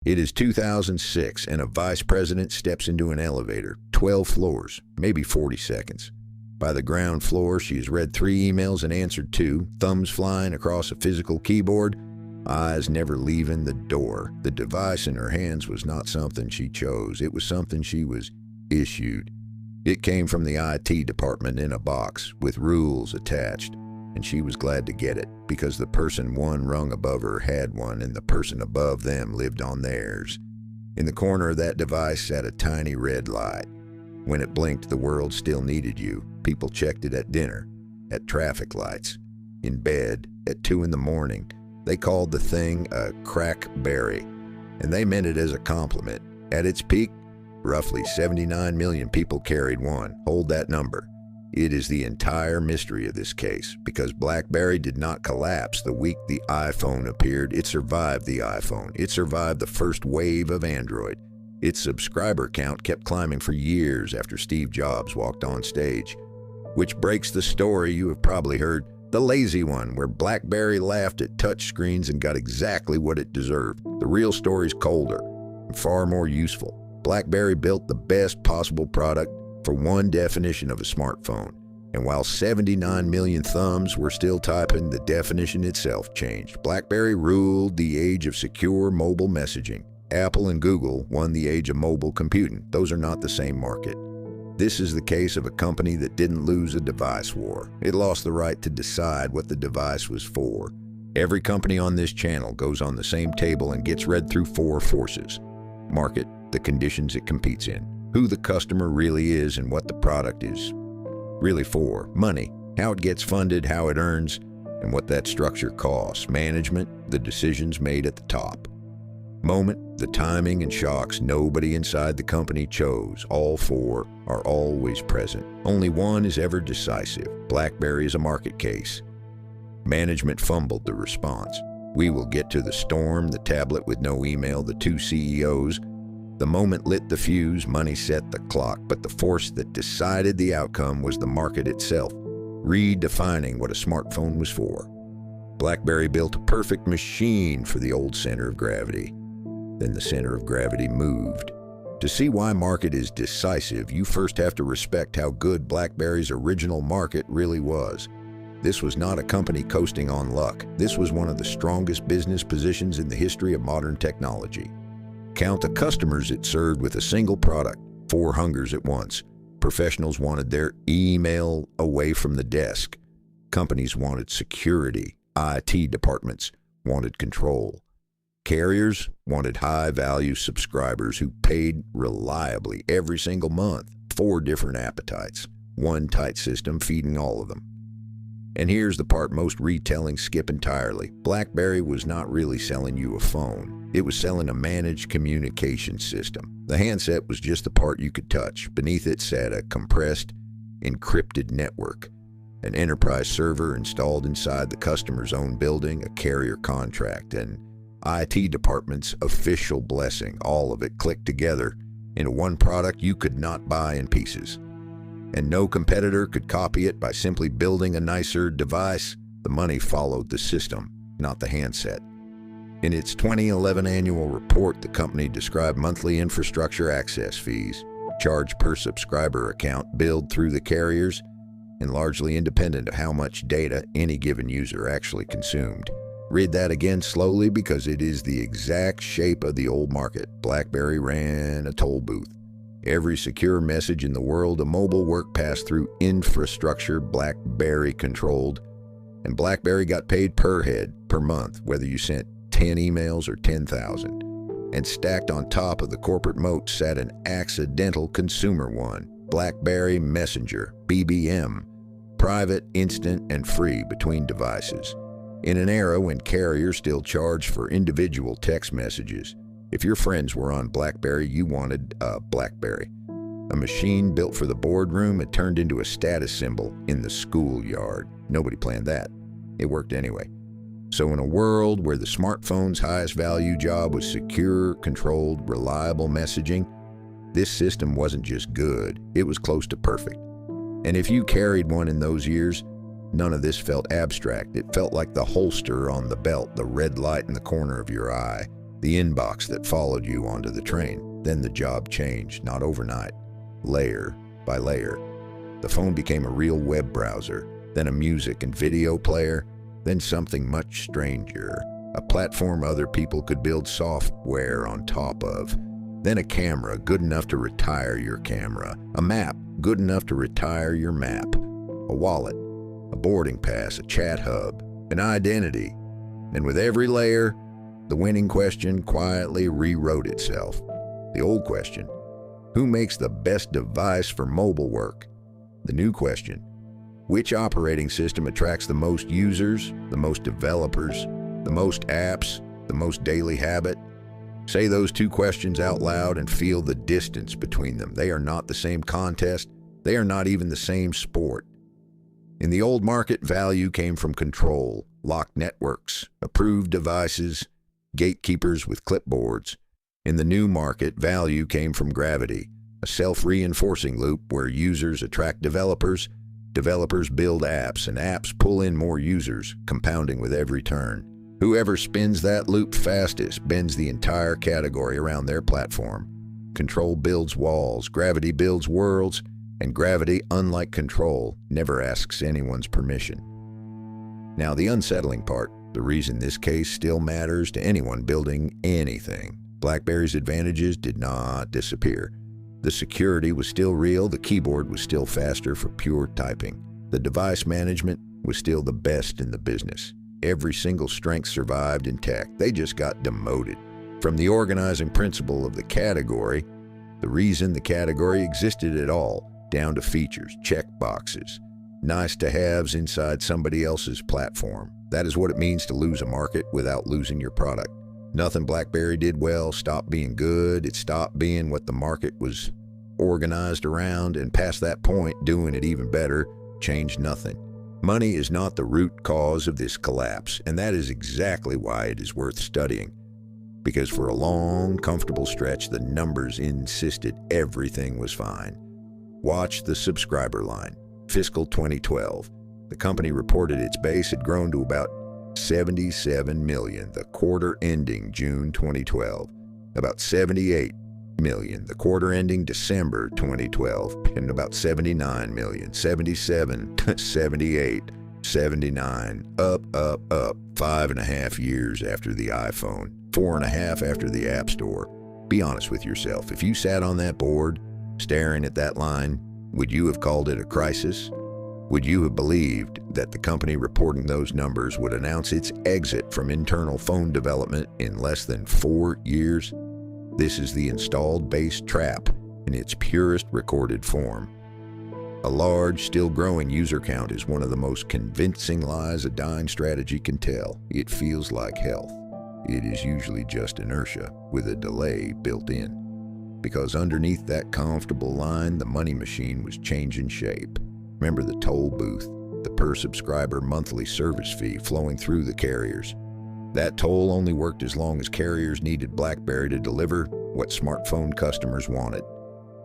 It is 2006, and a vice president steps into an elevator, 12 floors, maybe 40 seconds. By the ground floor, she has read 3 emails and answered 2, thumbs flying across a physical keyboard, eyes never leaving the door. The device in her hands was not something she chose. It was something she was issued. It came from the IT department in a box with rules attached, and she was glad to get it because the person one rung above her had one and the person above them lived on theirs. In the corner of that device sat a tiny red light. When it blinked, the world still needed you. People checked it at dinner, at traffic lights, in bed, at 2 in the morning. They called the thing a BlackBerry, and they meant it as a compliment. At its peak, roughly 79 million people carried one. Hold that number. It is the entire mystery of this case, because BlackBerry did not collapse the week the iPhone appeared. It survived the iPhone. It survived the first wave of Android. Its subscriber count kept climbing for years after Steve Jobs walked on stage. Which breaks the story you have probably heard, the lazy one, where BlackBerry laughed at touchscreens and got exactly what it deserved. The real story's colder and far more useful. BlackBerry built the best possible product for one definition of a smartphone. And while 79 million thumbs were still typing, the definition itself changed. BlackBerry ruled the age of secure mobile messaging. Apple and Google won the age of mobile computing. Those are not the same market. This is the case of a company that didn't lose a device war. It lost the right to decide what the device was for. Every company on this channel goes on the same table and gets read through 4 forces. Market, the conditions it competes in, who the customer really is and what the product is really for, money, how it gets funded, how it earns, and what that structure costs, management, the decisions made at the top. Moment, the timing and shocks nobody inside the company chose. All 4 are always present. Only one is ever decisive. BlackBerry is a market case. Management fumbled the response. We will get to the storm, the tablet with no email, the 2 CEOs. The moment lit the fuse, money set the clock, but the force that decided the outcome was the market itself, redefining what a smartphone was for. BlackBerry built a perfect machine for the old center of gravity. Then the center of gravity moved. To see why market is decisive, you first have to respect how good BlackBerry's original market really was. This was not a company coasting on luck. This was one of the strongest business positions in the history of modern technology. Count the customers it served with a single product, 4 hungers at once. Professionals wanted their email away from the desk. Companies wanted security. IT departments wanted control. Carriers wanted high-value subscribers who paid reliably every single month. 4 different appetites, one tight system feeding all of them. And here's the part most retellings skip entirely. BlackBerry was not really selling you a phone. It was selling a managed communication system. The handset was just the part you could touch. Beneath it sat a compressed, encrypted network, an enterprise server installed inside the customer's own building, a carrier contract, and IT department's official blessing. All of it clicked together into one product you could not buy in pieces. And no competitor could copy it by simply building a nicer device. The money followed the system, not the handset. In its 2011 annual report, the company described monthly infrastructure access fees, charged per subscriber account, billed through the carriers, and largely independent of how much data any given user actually consumed. Read that again slowly because it is the exact shape of the old market. BlackBerry ran a toll booth. Every secure message in the world of mobile work passed through infrastructure BlackBerry controlled, and BlackBerry got paid per head, per month, whether you sent 10 emails or 10,000. And stacked on top of the corporate moat sat an accidental consumer one, BlackBerry Messenger, BBM, private, instant, and free between devices. In an era when carriers still charged for individual text messages, if your friends were on BlackBerry, you wanted a BlackBerry. A machine built for the boardroom, it turned into a status symbol in the schoolyard. Nobody planned that. It worked anyway. So in a world where the smartphone's highest value job was secure, controlled, reliable messaging, this system wasn't just good, it was close to perfect. And if you carried one in those years, none of this felt abstract. It felt like the holster on the belt, the red light in the corner of your eye. the inbox that followed you onto the train. Then the job changed, not overnight, layer by layer. The phone became a real web browser, then a music and video player, then something much stranger, a platform other people could build software on top of, then a camera good enough to retire your camera, a map good enough to retire your map, a wallet, a boarding pass, a chat hub, an identity. And with every layer, the winning question quietly rewrote itself. The old question, who makes the best device for mobile work? The new question, which operating system attracts the most users, the most developers, the most apps, the most daily habit? Say those two questions out loud and feel the distance between them. They are not the same contest. They are not even the same sport. In the old market, value came from control, locked networks, approved devices, gatekeepers with clipboards. In the new market, value came from gravity, a self-reinforcing loop where users attract developers, developers build apps, and apps pull in more users, compounding with every turn. Whoever spins that loop fastest bends the entire category around their platform. Control builds walls, gravity builds worlds, and gravity, unlike control, never asks anyone's permission. Now, the unsettling part, the reason this case still matters to anyone building anything. BlackBerry's advantages did not disappear. The security was still real, the keyboard was still faster for pure typing. The device management was still the best in the business. Every single strength survived intact. They just got demoted. From the organizing principle of the category, the reason the category existed at all, down to features, check boxes, nice to haves inside somebody else's platform. That is what it means to lose a market without losing your product. Nothing BlackBerry did well stopped being good. It stopped being what the market was organized around, and past that point, doing it even better changed nothing. Money is not the root cause of this collapse, and that is exactly why it is worth studying. Because for a long, comfortable stretch, the numbers insisted everything was fine. Watch the subscriber line. Fiscal 2012. The company reported its base had grown to about 77 million, the quarter ending June 2012. About 78 million, the quarter ending December 2012. And about 79 million, 77, 78, 79, up, 5.5 years after the iPhone, 4.5 after the App Store. Be honest with yourself. If you sat on that board, staring at that line, would you have called it a crisis? Would you have believed that the company reporting those numbers would announce its exit from internal phone development in less than 4 years? This is the installed base trap in its purest recorded form. A large, still growing user count is one of the most convincing lies a dying strategy can tell. It feels like health. It is usually just inertia with a delay built in. Because underneath that comfortable line, the money machine was changing shape. Remember the toll booth, the per-subscriber monthly service fee flowing through the carriers. That toll only worked as long as carriers needed BlackBerry to deliver what smartphone customers wanted.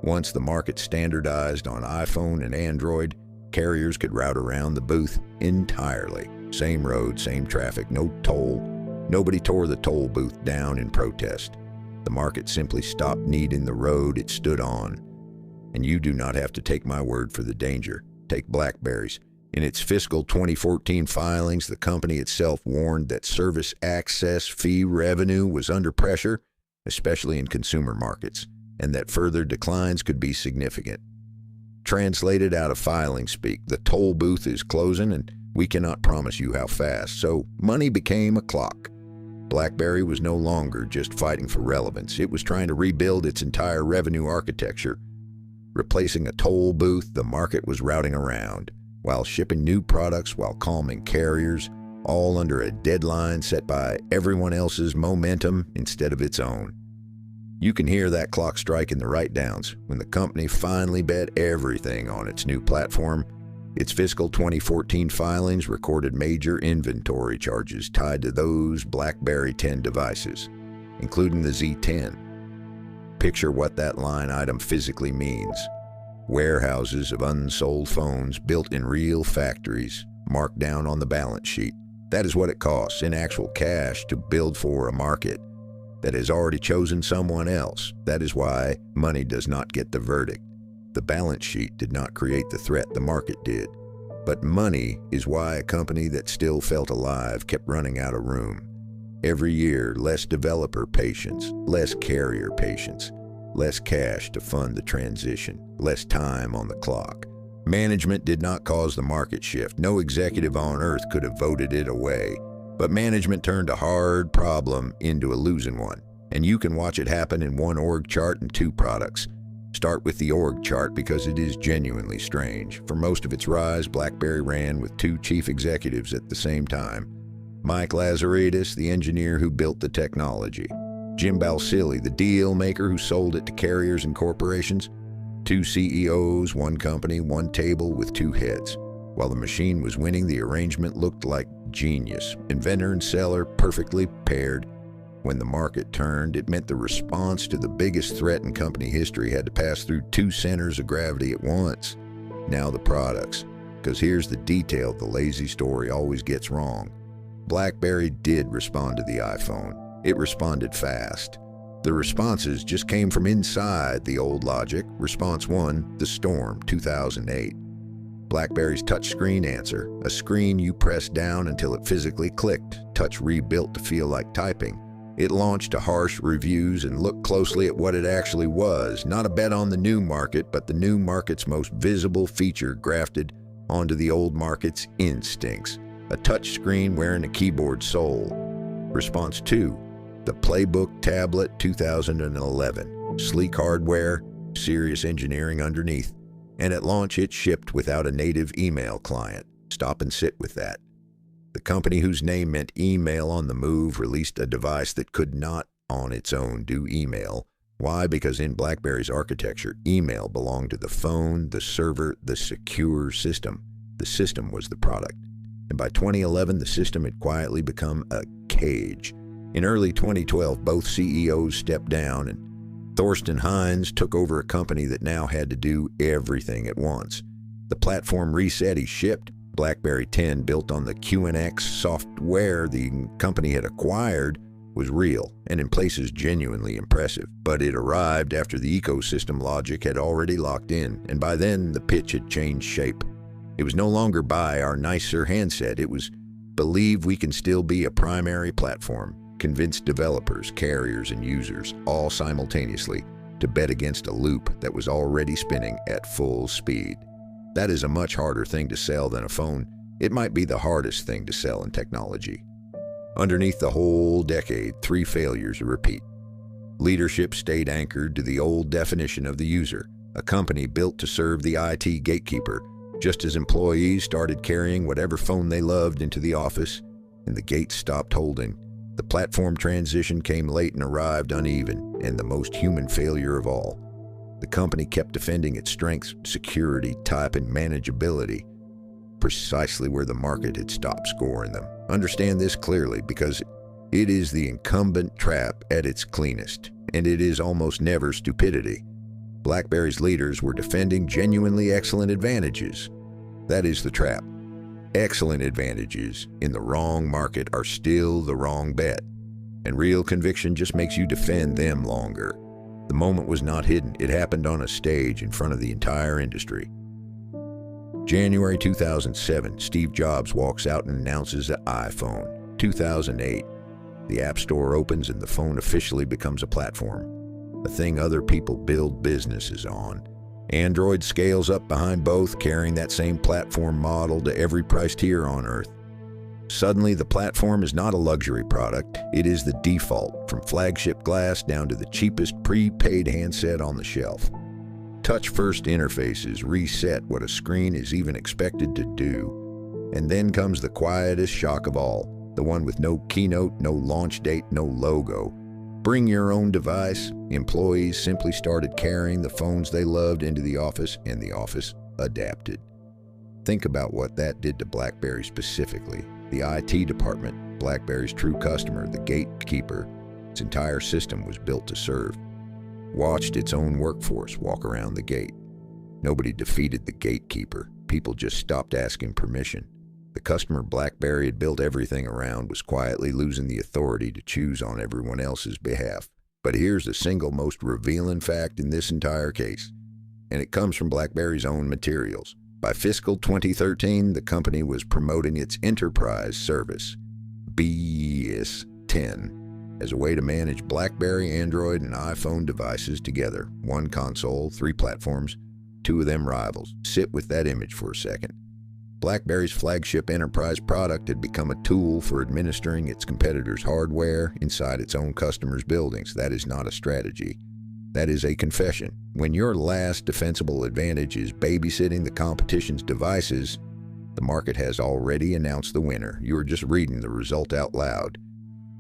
Once the market standardized on iPhone and Android, carriers could route around the booth entirely. Same road, same traffic, no toll. Nobody tore the toll booth down in protest. The market simply stopped needing the road it stood on. And you do not have to take my word for the danger. Take BlackBerry's. In its fiscal 2014 filings, the company itself warned that service access fee revenue was under pressure, especially in consumer markets, and that further declines could be significant. Translated out of filing speak, the toll booth is closing and we cannot promise you how fast, so money became a clock. BlackBerry was no longer just fighting for relevance. It was trying to rebuild its entire revenue architecture. Replacing a toll booth, the market was routing around, while shipping new products, while calming carriers, all under a deadline set by everyone else's momentum instead of its own. You can hear that clock strike in the write-downs when the company finally bet everything on its new platform. Its fiscal 2014 filings recorded major inventory charges tied to those BlackBerry 10 devices, including the Z10. Picture what that line item physically means. Warehouses of unsold phones built in real factories, marked down on the balance sheet. That is what it costs in actual cash to build for a market. that has already chosen someone else. That is why money does not get the verdict. The balance sheet did not create the threat, the market did. But money is why a company that still felt alive kept running out of room. Every year, less developer patience, less carrier patience, less cash to fund the transition, less time on the clock. Management did not cause the market shift. No executive on earth could have voted it away. But management turned a hard problem into a losing one. And you can watch it happen in one org chart and two products. Start with the org chart because it is genuinely strange. For most of its rise, BlackBerry ran with two chief executives at the same time. Mike Lazaridis, the engineer who built the technology. Jim Balsillie, the deal maker who sold it to carriers and corporations. Two CEOs, one company, one table with two heads. While the machine was winning, the arrangement looked like genius. Inventor and seller perfectly paired. When the market turned, it meant the response to the biggest threat in company history had to pass through two centers of gravity at once. Now the products. Because here's the detail the lazy story always gets wrong. BlackBerry did respond to the iPhone. It responded fast. The responses just came from inside the old logic. Response 1, the storm, 2008. BlackBerry's touchscreen answer, a screen you pressed down until it physically clicked, touch rebuilt to feel like typing. It launched to harsh reviews and looked closely at what it actually was, not a bet on the new market, but the new market's most visible feature grafted onto the old market's instincts, a touchscreen wearing a keyboard sole. Response 2, the Playbook tablet, 2011. Sleek hardware, serious engineering underneath. And at launch, it shipped without a native email client. Stop and sit with that. The company whose name meant email on the move released a device that could not, on its own, do email. Why? Because in BlackBerry's architecture, email belonged to the phone, the server, the secure system. The system was the product. And by 2011, the system had quietly become a cage. In early 2012, both CEOs stepped down, and Thorsten Hines took over a company that now had to do everything at once. The platform reset he shipped, BlackBerry 10, built on the QNX software the company had acquired, was real and in places genuinely impressive. But it arrived after the ecosystem logic had already locked in, and by then the pitch had changed shape. It was no longer buy our nicer handset. It was believe we can still be a primary platform. Convince developers, carriers, and users, all simultaneously, to bet against a loop that was already spinning at full speed. That is a much harder thing to sell than a phone. It might be the hardest thing to sell in technology. Underneath the whole decade, 3 failures repeat. Leadership stayed anchored to the old definition of the user, a company built to serve the IT gatekeeper, just as employees started carrying whatever phone they loved into the office, and the gates stopped holding. The platform transition came late and arrived uneven, and the most human failure of all. The company kept defending its strengths, security, type, and manageability, precisely where the market had stopped scoring them. Understand this clearly, because it is the incumbent trap at its cleanest, and it is almost never stupidity. BlackBerry's leaders were defending genuinely excellent advantages. That is the trap. Excellent advantages in the wrong market are still the wrong bet, and real conviction just makes you defend them longer. The moment was not hidden. It happened on a stage in front of the entire industry. January 2007, Steve Jobs walks out and announces the iPhone. 2008, the App Store opens and the phone officially becomes a platform, a thing other people build businesses on. Android scales up behind both, carrying that same platform model to every price tier on Earth. Suddenly, the platform is not a luxury product. It is the default, from flagship glass down to the cheapest prepaid handset on the shelf. Touch-first interfaces reset what a screen is even expected to do. And then comes the quietest shock of all, the one with no keynote, no launch date, no logo. Bring your own device. Employees simply started carrying the phones they loved into the office, and the office adapted. Think about what that did to BlackBerry specifically. The IT department, BlackBerry's true customer, the gatekeeper, its entire system was built to serve. Watched its own workforce walk around the gate. Nobody defeated the gatekeeper. People just stopped asking permission. The customer BlackBerry had built everything around was quietly losing the authority to choose on everyone else's behalf. But here's the single most revealing fact in this entire case, and it comes from BlackBerry's own materials. By fiscal 2013, the company was promoting its enterprise service, BS10, as a way to manage BlackBerry, Android, and iPhone devices together. One console, 3 platforms, 2 of them rivals. Sit with that image for a second. BlackBerry's flagship enterprise product had become a tool for administering its competitors' hardware inside its own customers' buildings. That is not a strategy. That is a confession. When your last defensible advantage is babysitting the competition's devices, the market has already announced the winner. You are just reading the result out loud.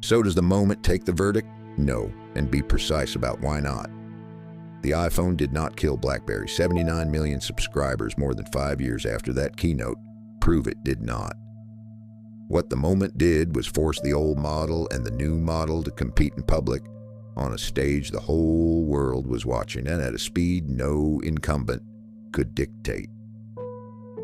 So does the moment take the verdict? No, and be precise about why not. The iPhone did not kill BlackBerry. 79 million subscribers more than 5 years after that keynote prove it did not. What the moment did was force the old model and the new model to compete in public on a stage the whole world was watching, and at a speed no incumbent could dictate.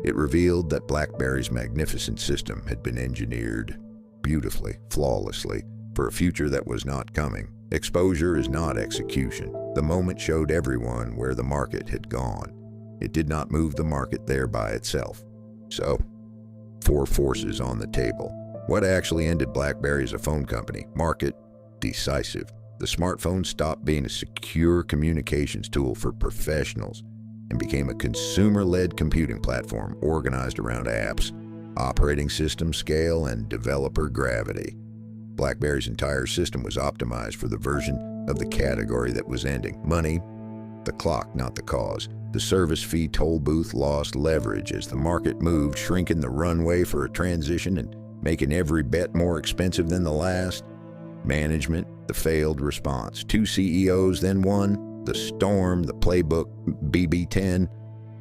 It revealed that BlackBerry's magnificent system had been engineered beautifully, flawlessly, for a future that was not coming. Exposure is not execution. The moment showed everyone where the market had gone. It did not move the market there by itself. So, 4 forces on the table. What actually ended BlackBerry as a phone company? Market, decisive. The smartphone stopped being a secure communications tool for professionals and became a consumer-led computing platform organized around apps, operating system scale, and developer gravity. BlackBerry's entire system was optimized for the version of the category that was ending. Money, the clock, not the cause. The service fee toll booth lost leverage as the market moved, shrinking the runway for a transition and making every bet more expensive than the last. Management, the failed response. 2 CEOs, then 1. The storm, the playbook, BB10.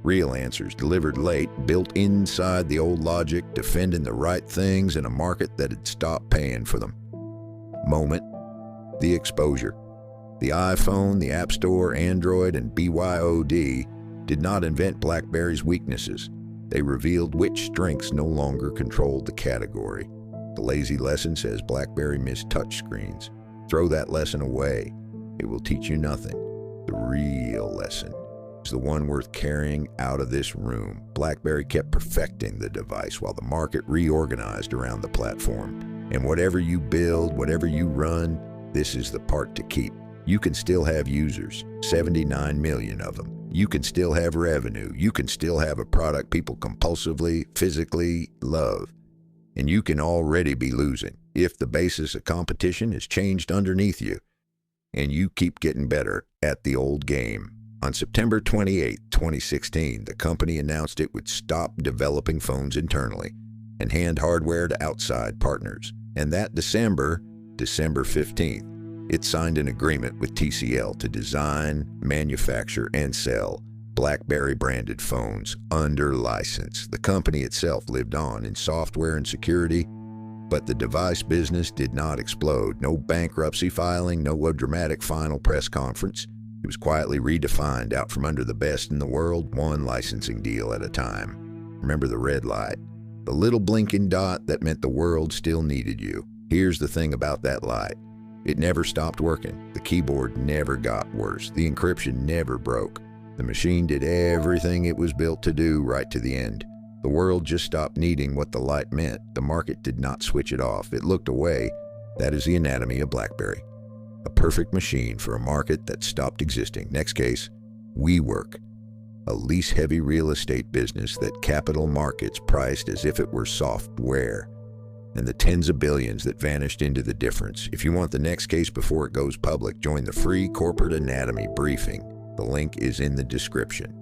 Real answers delivered late, built inside the old logic, defending the right things in a market that had stopped paying for them. Moment, the exposure. The iPhone, the App Store, Android, and BYOD did not invent BlackBerry's weaknesses. They revealed which strengths no longer controlled the category. The lazy lesson says BlackBerry missed touchscreens. Throw that lesson away. It will teach you nothing. The real lesson is the one worth carrying out of this room. BlackBerry kept perfecting the device while the market reorganized around the platform. And whatever you build, whatever you run, this is the part to keep. You can still have users, 79 million of them. You can still have revenue. You can still have a product people compulsively, physically love. And you can already be losing if the basis of competition is changed underneath you and you keep getting better at the old game. On September 28, 2016, the company announced it would stop developing phones internally and hand hardware to outside partners. And that December 15th, it signed an agreement with TCL to design, manufacture, and sell BlackBerry-branded phones under license. The company itself lived on in software and security, but the device business did not explode. No bankruptcy filing, no dramatic final press conference. It was quietly redefined out from under the best in the world, one licensing deal at a time. Remember the red light, the little blinking dot that meant the world still needed you. Here's the thing about that light. It never stopped working. The keyboard never got worse. The encryption never broke. The machine did everything it was built to do right to the end. The world just stopped needing what the light meant. The market did not switch it off. It looked away. That is the anatomy of BlackBerry. A perfect machine for a market that stopped existing. Next case, WeWork, a lease-heavy real estate business that capital markets priced as if it were software, and the tens of billions that vanished into the difference. If you want the next case before it goes public, join the free Corporate Anatomy briefing. The link is in the description.